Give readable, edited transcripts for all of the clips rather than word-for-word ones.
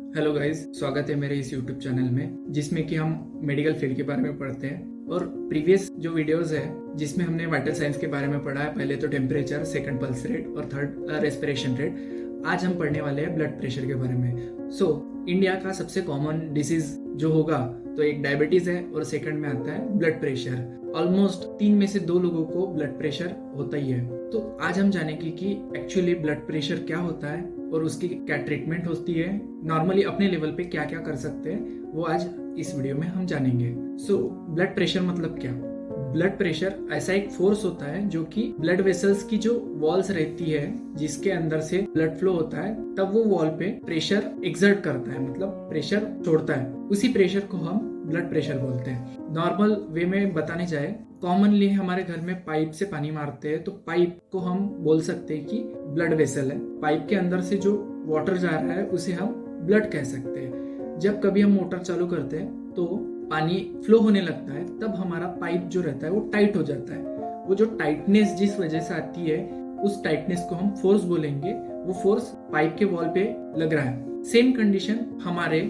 Hello guys, स्वागत है मेरे इस यूट्यूब चैनल में जिसमें कि हम मेडिकल फील्ड के बारे में पढ़ते हैं। और प्रीवियस जो वीडियोस है जिसमें हमने वाइटल साइंस के बारे में पढ़ा है, पहले तो टेम्परेचर, सेकंड पल्स रेट और थर्ड रेस्पिरेशन रेट। आज हम पढ़ने वाले हैं ब्लड प्रेशर के बारे में। इंडिया का सबसे कॉमन डिसीज जो होगा तो एक डायबिटीज है और सेकंड में आता है ब्लड प्रेशर। ऑलमोस्ट 3 में से 2 लोगों को ब्लड प्रेशर होता ही है। तो आज हम जानेंगे कि एक्चुअली ब्लड प्रेशर क्या होता है और उसकी क्या ट्रीटमेंट होती है, नॉर्मली अपने लेवल पे क्या क्या कर सकते हैं, वो आज इस वीडियो में हम जानेंगे। ब्लड प्रेशर मतलब क्या? ब्लड प्रेशर ऐसा एक फोर्स होता है जो कि ब्लड वेसल्स की जो वॉल्स रहती है जिसके अंदर से ब्लड फ्लो होता है, तब वो वॉल पे प्रेशर एक्सर्ट करता है, मतलब प्रेशर छोड़ता है। उसी प्रेशर को हम ब्लड प्रेशर बोलते हैं। नॉर्मल वे में बताने जाए, कॉमनली हमारे घर में पाइप से पानी मारते हैं तो पाइप को हम बोल सकते हैं कि ब्लड वेसल है। पाइप के अंदर से जो वाटर जा रहा है उसे हम ब्लड कह सकते हैं। जब कभी हम मोटर चालू करते हैं तो पानी फ्लो होने लगता है, तब हमारा पाइप जो रहता है वो टाइट हो जाता है। वो जो टाइटनेस जिस वजह से आती है, उस टाइटनेस को हम फोर्स बोलेंगे। वो फोर्स पाइप के वॉल पे लग रहा है। सेम कंडीशन हमारे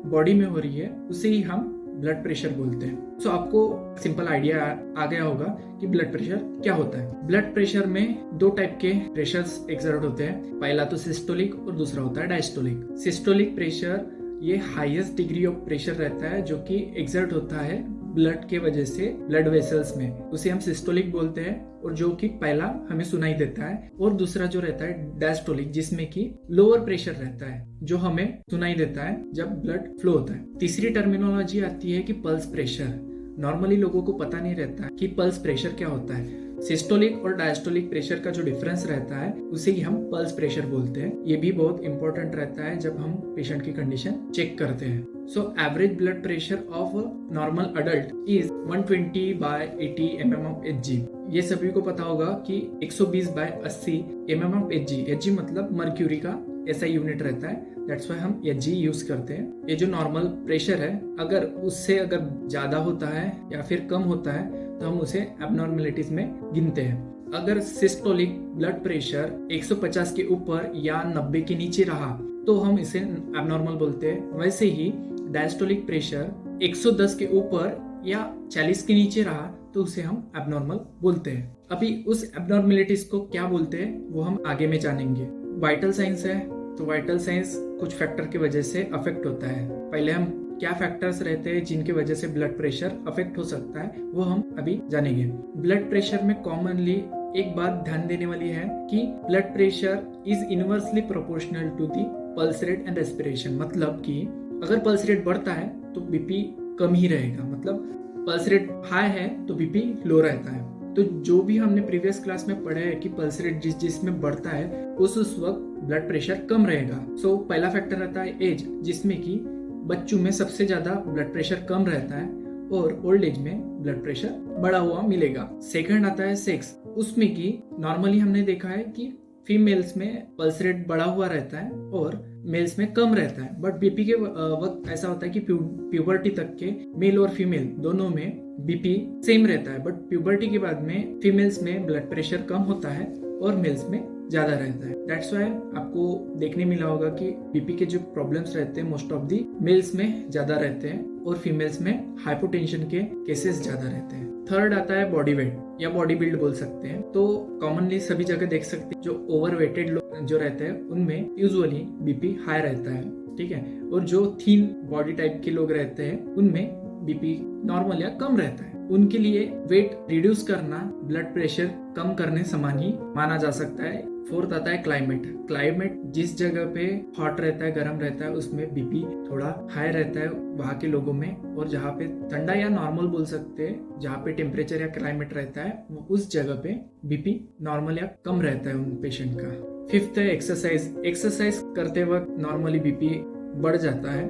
बॉडी में हो रही है, उसे ही हम ब्लड प्रेशर बोलते हैं। आपको सिंपल आइडिया आ गया होगा कि ब्लड प्रेशर क्या होता है। ब्लड प्रेशर में 2 टाइप के प्रेशर्स एक्सर्ट होते हैं। पहला तो सिस्टोलिक और दूसरा होता है डायस्टोलिक। सिस्टोलिक प्रेशर ये हाईएस्ट डिग्री ऑफ प्रेशर रहता है जो कि एक्सर्ट होता है ब्लड के वजह से ब्लड वेसल्स में, उसे हम सिस्टोलिक बोलते हैं। और जो कि पहला हमें सुनाई देता है। और दूसरा जो रहता है डायस्टोलिक, जिसमें कि लोअर प्रेशर रहता है जो हमें सुनाई देता है जब ब्लड फ्लो होता है। तीसरी टर्मिनोलॉजी आती है कि पल्स प्रेशर। नॉर्मली लोगों को पता नहीं रहता कि पल्स प्रेशर क्या होता है। सिस्टोलिक और डायस्टोलिक प्रेशर का जो डिफरेंस रहता है उसे ही हम पल्स प्रेशर बोलते हैं। ये भी बहुत इंपॉर्टेंट रहता है जब हम पेशेंट की कंडीशन चेक करते हैं। Average blood pressure of normal adult is 120/80 mm/Hg। ये सभी को पता होगा कि 120/80 mm/Hg। Hg मतलब मर्क्यूरी का ऐसा यूनिट रहता है, दैट्स व्हाई हम Hg यूज करते हैं। ये जो नॉर्मल प्रेशर है, अगर उससे ज्यादा होता है या फिर कम होता है तो हम उसे एबनॉर्मेलिटीज में गिनते हैं। अगर सिस्टोलिक ब्लड प्रेशर 150 के ऊपर या 90 के नीचे रहा तो हम इसे एबनॉर्मल बोलते हैं। वैसे ही डायस्टोलिक प्रेशर 110 के ऊपर या 40 के नीचे रहा तो उसे हम एबनॉर्मल बोलते हैं। अभी उस एबनॉर्मेलिटीज को क्या बोलते हैं वो हम आगे में जानेंगे। वाइटल साइंस है तो वाइटल साइंस कुछ फैक्टर की वजह से अफेक्ट होता है। पहले हम क्या फैक्टर्स रहते हैं जिनकी वजह से ब्लड प्रेशर अफेक्ट हो सकता है वो हम अभी जानेंगे। ब्लड प्रेशर में कॉमनली एक बात ध्यान देने वाली है कि blood pressure is inversely proportional to the pulse rate and respiration. मतलब कि अगर पल्स रेट बढ़ता है तो बीपी कम ही रहेगा, मतलब पल्स रेट हाई है तो बीपी लो रहता है। तो जो भी हमने प्रीवियस क्लास में पढ़ा है कि पल्स रेट जिसमें बढ़ता है उस वक्त ब्लड प्रेशर कम रहेगा। पहला फैक्टर रहता है एज, जिसमें कि बच्चों में सबसे ज्यादा ब्लड प्रेशर कम रहता है और ओल्ड एज में ब्लड प्रेशर बढ़ा हुआ मिलेगा। सेकंड आता है सेक्स, उसमें कि नॉर्मली हमने देखा है कि फीमेल्स में पल्स रेट बढ़ा हुआ रहता है और मेल्स में कम रहता है। बट बीपी के वक्त ऐसा होता है कि प्यूबर्टी तक के मेल और फीमेल दोनों में बीपी सेम रहता है, बट प्यूबर्टी के बाद में फीमेल्स में ब्लड प्रेशर कम होता है और मेल्स में ज्यादा रहता है। दैट्स व्हाई आपको देखने मिला होगा कि बीपी के जो प्रॉब्लम्स रहते हैं मोस्ट ऑफ दी मेल्स में ज्यादा रहते हैं और फीमेल्स में हाइपोटेंशन के केसेस ज्यादा रहते हैं। थर्ड आता है बॉडी वेट या बॉडी बिल्ड बोल सकते हैं। तो कॉमनली सभी जगह देख सकते हैं जो ओवर वेटेड लोग जो रहते हैं उनमें यूजुअली बीपी हाई रहता है, ठीक है। और जो थीन बॉडी टाइप के लोग रहते हैं उनमें बीपी नॉर्मल या कम रहता है। उनके लिए वेट रिड्यूस करना ब्लड प्रेशर कम करने समान ही माना जा सकता है। फोर्थ आता है क्लाइमेट। क्लाइमेट जिस जगह पे हॉट रहता है, गर्म रहता है, उसमें बीपी थोड़ा हाई रहता है वहाँ के लोगों में। और जहाँ पे ठंडा या नॉर्मल बोल सकते हैं, जहाँ पे टेम्परेचर या क्लाइमेट रहता है उस जगह पे बीपी नॉर्मल या कम रहता है उन पेशेंट का। फिफ्थ है एक्सरसाइज। एक्सरसाइज करते वक्त नॉर्मली बीपी बढ़ जाता है।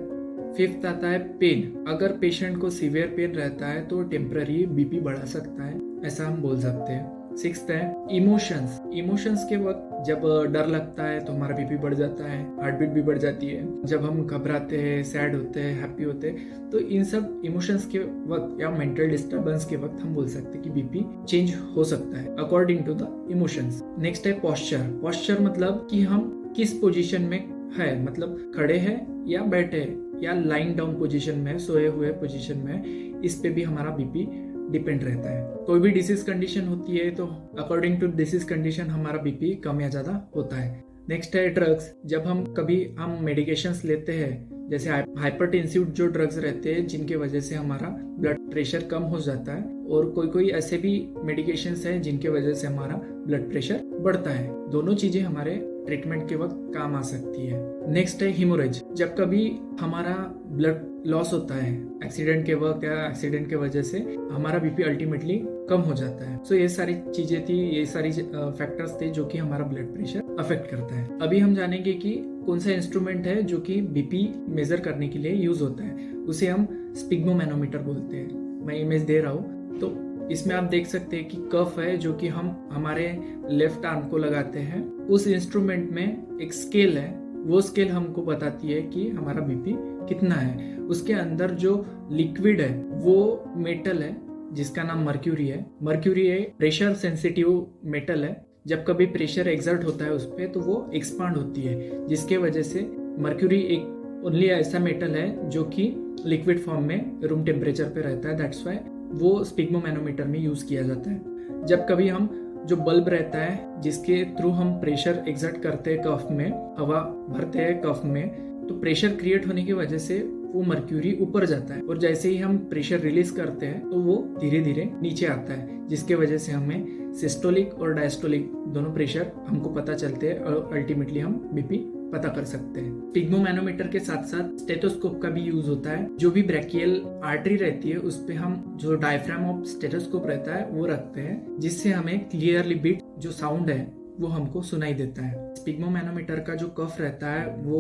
फिफ्थ आता है पेन। अगर पेशेंट को सीवियर पेन रहता है तो टेम्पररी बीपी बढ़ा सकता है, ऐसा हम बोल सकते हैं। सिक्स्थ है इमोशंस। इमोशंस के वक्त जब डर लगता है तो हमारा बीपी बढ़ जाता है, हार्ट बीट भी बढ़ जाती है। जब हम घबराते हैं, सैड होते हैं, हैप्पी होते हैं, तो इन सब इमोशंस के वक्त या मेंटल डिस्टर्बेंस के वक्त हम बोल सकते हैं कि बीपी चेंज हो सकता है according to the emotions. Next है पोस्चर। पोस्चर मतलब कि हम किस पोजीशन में है, मतलब खड़े हैं या बैठे हैं या लाइंग डाउन पोजीशन में, सोए हुए पोजीशन में, इस पे भी हमारा बीपी डिपेंड रहता है। कोई भी डिसीज कंडीशन होती है तो अकॉर्डिंग टू डिसीज कंडीशन हमारा बीपी कम या ज्यादा होता है। नेक्स्ट है ड्रग्स। जब हम मेडिकेशंस लेते हैं, जैसे हाइपरटेंसिव जो ड्रग्स रहते हैं जिनके वजह से हमारा ब्लड प्रेशर कम हो जाता है, और कोई ऐसे भी मेडिकेशंस हैं जिनके वजह से हमारा ब्लड प्रेशर बढ़ता है। दोनों चीजें हमारे ट्रीटमेंट के वक्त काम आ सकती है। नेक्स्ट है हिमोरेज। जब कभी हमारा ब्लड लॉस होता है एक्सीडेंट के वक्त या एक्सीडेंट के वजह से, हमारा बीपी अल्टीमेटली कम हो जाता है। सो ये सारी चीजें थी, ये सारी फैक्टर्स थे जो कि हमारा ब्लड प्रेशर अफेक्ट करता है। अभी हम जानेंगे कि कौन सा इंस्ट्रूमेंट है जो कि बीपी मेजर करने के लिए यूज होता है। उसे हम स्पिग्मोमैनोमीटर बोलते हैं। मैं इमेज दे रहा हूँ, तो इसमें आप देख सकते हैं कि कफ है जो कि हम हमारे लेफ्ट आर्म को लगाते हैं। उस इंस्ट्रूमेंट में एक स्केल है, वो स्केल हमको बताती है कि हमारा बीपी कितना है। उसके अंदर जो लिक्विड है वो मेटल है जिसका नाम मर्क्यूरी है। मर्क्यूरी एक प्रेशर सेंसिटिव मेटल है। जब कभी प्रेशर एक्सर्ट होता है उस पर तो वो एक्सपांड होती है, जिसके वजह से मर्क्यूरी एक ओनली ऐसा मेटल है जो कि लिक्विड फॉर्म में रूम टेम्परेचर पे रहता है। दैट्स वाई वो स्पिग्मोमैनोमीटर में यूज किया जाता है। जब कभी हम जो बल्ब रहता है जिसके थ्रू हम प्रेशर एक्सर्ट करते हैं कफ में, हवा भरते हैं कफ में, तो प्रेशर क्रिएट होने की वजह से वो मर्क्यूरी ऊपर जाता है, और जैसे ही हम प्रेशर रिलीज करते हैं तो वो धीरे धीरे नीचे आता है, जिसके वजह से हमें सिस्टोलिक और डायस्टोलिक दोनों प्रेशर हमको पता चलते हैं और अल्टीमेटली हम बीपी पता कर सकते हैं। स्पिग्मोमैनोमीटर के साथ साथ स्टेथोस्कोप का भी यूज होता है। जो भी ब्रैकियल आर्टरी रहती है उस पे हम जो डायफ्राम ऑफ स्टेथोस्कोप रहता है वो रखते हैं, जिससे हमें क्लियरली बीट जो साउंड है वो हमको सुनाई देता है। स्पिग्मोमैनोमीटर का जो कफ रहता है वो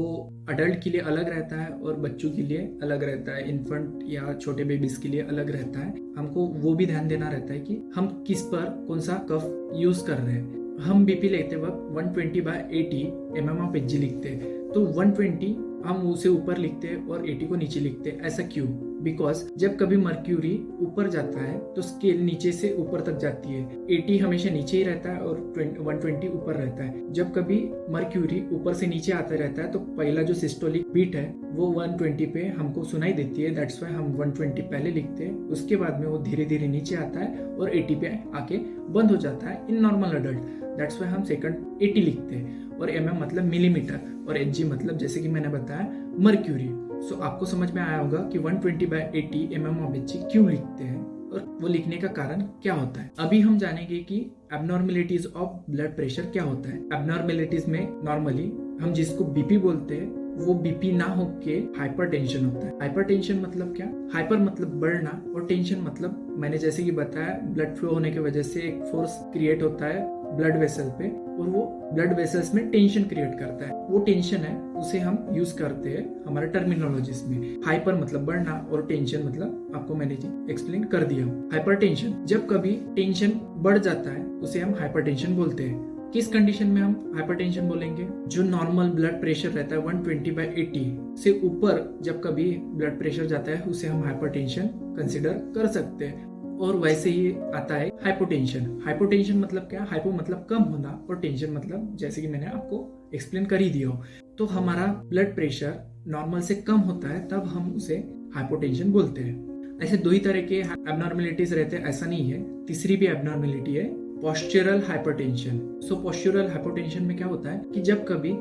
अडल्ट के लिए अलग रहता है और बच्चों के लिए अलग रहता है, इन्फेंट या छोटे बेबीज के लिए अलग रहता है। हमको वो भी ध्यान देना रहता है कि हम किस पर कौन सा कफ यूज कर रहे हैं। हम बीपी लेते वक्त 120/80 mm ऑफ Hg लिखते हैं, तो 120 हम उसे ऊपर लिखते हैं और 80 को नीचे लिखते हैं। ऐसा क्यों? बिकॉज जब कभी मर्क्यूरी ऊपर जाता है तो स्केल नीचे से ऊपर तक जाती है। 80 हमेशा नीचे ही रहता है और 120 ऊपर रहता है। जब कभी मर्क्यूरी ऊपर से नीचे आता रहता है तो पहला जो सिस्टोलिक बीट है वो 120 पे हमको सुनाई देती है। दैट्स वाई हम 120 पहले लिखते हैं, उसके बाद में वो धीरे धीरे नीचे आता है और 80 पे आके बंद हो जाता है in normal adult. That's why हम सेकंड 80 लिखते हैं, और mm मतलब मिलीमीटर और Hg मतलब जैसे कि मैंने बताया मर्क्यूरी। सो आपको समझ में आया होगा कि 120/80 mm ऑफ Hg क्यों लिखते हैं और वो लिखने का कारण क्या होता है। अभी हम जानेंगे कि एबनॉर्मेलिटीज ऑफ ब्लड प्रेशर क्या होता है। एबनॉर्मेलिटीज में नॉर्मली हम जिसको बीपी बोलते हैं वो बीपी ना होके हाइपरटेंशन होता है। हाइपरटेंशन मतलब क्या? हाइपर मतलब बढ़ना और टेंशन मतलब मैंने जैसे कि बताया ब्लड फ्लो होने की वजह से एक फोर्स क्रिएट होता है ब्लड वेसल पे, और वो ब्लड वेसल्स में टेंशन क्रिएट करता है। वो टेंशन है उसे हम यूज करते हैं हमारे टर्मिनोलॉजीज में। हाइपर मतलब बढ़ना और टेंशन मतलब आपको मैंने एक्सप्लेन कर दिया। हाइपरटेंशन, जब कभी टेंशन बढ़ जाता है उसे हम हाइपरटेंशन बोलते हैं। किस कंडीशन में हम हाइपरटेंशन बोलेंगे? जो नॉर्मल ब्लड प्रेशर रहता है 120/80 से ऊपर जब कभी ब्लड प्रेशर जाता है उसे हम हाइपरटेंशन कंसिडर कर सकते हैं। और वैसे ही आता है हाइपोटेंशन। हाइपोटेंशन मतलब क्या? हाइपो मतलब कम होना और टेंशन मतलब जैसे कि मैंने आपको एक्सप्लेन कर ही दिया हो। तो हमारा ब्लड प्रेशर नॉर्मल से कम होता है तब हम उसे हाइपोटेंशन बोलते हैं। ऐसे दो ही तरह के एबनॉर्मेलिटीज रहते हैं, ऐसा नहीं है। तीसरी भी एबनॉर्मेलिटी है, पोस्चरल हाइपरटेंशन। सो पोस्चरल हाइपरटेंशन में क्या होता है कि जब कभी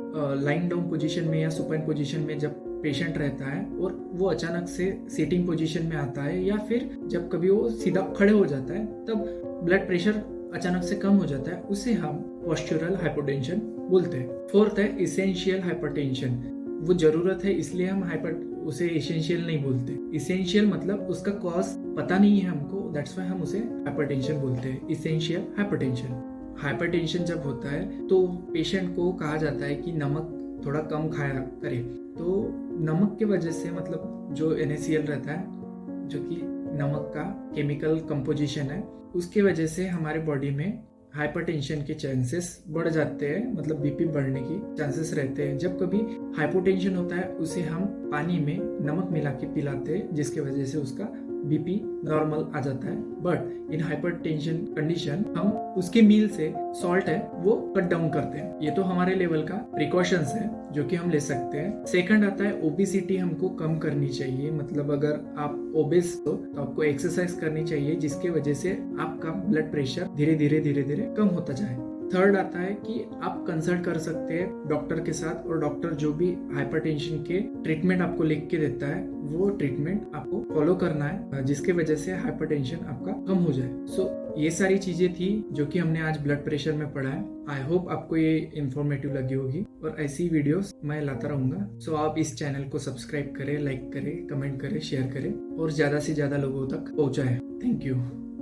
लाइंग डाउन पोजीशन में या सुपाइन पोजीशन में जब पेशेंट रहता है और वो अचानक से सीटिंग पोजीशन में आता है, या फिर जब कभी वो सीधा खड़े हो जाता है तब ब्लड प्रेशर अचानक से कम हो जाता है, उसे हम पोस्चरल हाइपरटेंशन बोलते हैं। फोर्थ है इसेंशियल हाइपरटेंशन। वो जरूरत है इसलिए हम उसे इसेंशियल नहीं बोलते। इसेंशियल मतलब उसका कॉज पता नहीं है हमको, दैट्स वाई हम उसे हाइपरटेंशन बोलते हैं। Essential hypertension. हाइपरटेंशन जब होता है तो पेशेंट को कहा जाता है कि नमक थोड़ा कम खाया करे। तो नमक के वजह से मतलब जो NaCl रहता है जो कि नमक का केमिकल कंपोजिशन है, उसके वजह से हमारे बॉडी में हाइपरटेंशन के चांसेस बढ़ जाते हैं, मतलब बीपी बढ़ने की चांसेस रहते हैं। जब कभी हाइपोटेंशन होता है उसे हम पानी में नमक मिला के पिलाते हैं, जिसके वजह से उसका बीपी नॉर्मल आ जाता है। बट इन हाइपरटेंशन कंडीशन हम उसके मील से सॉल्ट है वो कट डाउन करते हैं। ये तो हमारे लेवल का प्रिकॉशंस है जो कि हम ले सकते हैं। सेकंड आता है ओबेसिटी हमको कम करनी चाहिए, मतलब अगर आप ओबेस हो तो आपको एक्सरसाइज करनी चाहिए जिसके वजह से आपका ब्लड प्रेशर धीरे धीरे कम होता जाए। थर्ड आता है कि आप कंसल्ट कर सकते हैं डॉक्टर के साथ, और डॉक्टर जो भी हाइपरटेंशन के ट्रीटमेंट आपको लिख के देता है वो ट्रीटमेंट आपको फॉलो करना है जिसके वजह से हाइपरटेंशन आपका कम हो जाए। सो ये सारी चीजें थी जो कि हमने आज ब्लड प्रेशर में पढ़ा है। आई होप आपको ये इंफॉर्मेटिव लगी होगी और ऐसी वीडियोस मैं लाता रहूंगा। सो आप इस चैनल को सब्सक्राइब करें, लाइक करें, कमेंट करें, शेयर करें और ज्यादा से ज्यादा लोगों तक पहुंचाएं। Thank you.